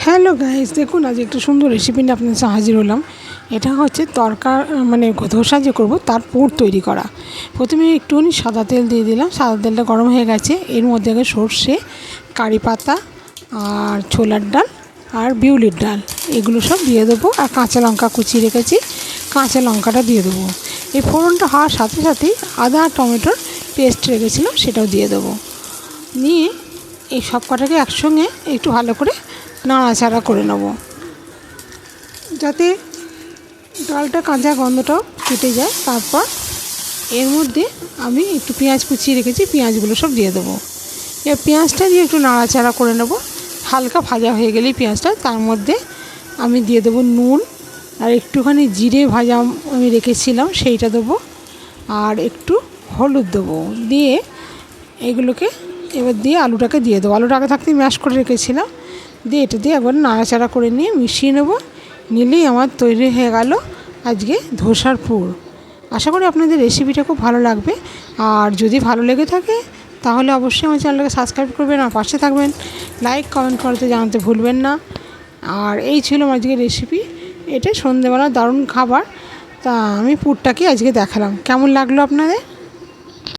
Hello guys, দেখুন আজ একটা সুন্দর রেসিপি নিয়ে আপনাদের সাথে হাজির হলাম। এটা হচ্ছে ধোসা যে করবো তার পুর তৈরি করা। প্রথমে একটুখানি সাদা তেল দিয়ে দিলাম। সাদা তেলটা গরম হয়ে গেছে। এর মধ্যে আগে সর্ষে, কারি পাতা আর ছোলার ডাল আর বিউলির ডাল এগুলো সব দিয়ে দেবো। আর কাঁচা লঙ্কা কুচিয়ে রেখেছি, কাঁচা লঙ্কাটা দিয়ে দেবো। এই ফোড়নটা হওয়ার সাথে সাথেই আদা আর টমেটোর পেস্ট রেখেছিলাম সেটাও দিয়ে দেবো। নিয়ে এই সব কটাকে একসঙ্গে একটু ভালো করে নাড়াচাড়া করে নেব, যাতে ডালটা কাঁচা গন্ধটাও কেটে যায়। তারপর এর মধ্যে আমি একটু পেঁয়াজ কুচিয়ে রেখেছি, পেঁয়াজগুলো সব দিয়ে দেবো। এবার পেঁয়াজটা দিয়ে একটু নাড়াচাড়া করে নেব। হালকা ভাজা হয়ে গেলেই পেঁয়াজটা, তার মধ্যে আমি দিয়ে দেবো নুন আর একটুখানি জিরে ভাজা আমি রেখেছিলাম সেইটা দেবো, আর একটু হলুদ দেবো। দিয়ে এগুলোকে এবার দিয়ে আলুটাকে দিয়ে দেবো। আলুটা আগে থাকতেই ম্যাশ করে রেখেছিলাম। দিয়ে এটা দিয়ে একবার নাড়াচাড়া করে নিয়ে মিশিয়ে নেব। নিলেই আমার তৈরি হয়ে গেল আজকে ধোসার পুর। আশা করি আপনাদের রেসিপিটা খুব ভালো লাগবে। আর যদি ভালো লেগে থাকে তাহলে অবশ্যই আমার চ্যানেলটাকে সাবস্ক্রাইব করবেন আর পাশে থাকবেন। লাইক কমেন্ট করতে জানাতে ভুলবেন না। আর এই ছিল আমার আজকে রেসিপি। এটা সন্ধ্যেবেলা দারুণ খাবার। তা আমি পুরটাকে আজকে দেখালাম। কেমন লাগলো আপনাদের?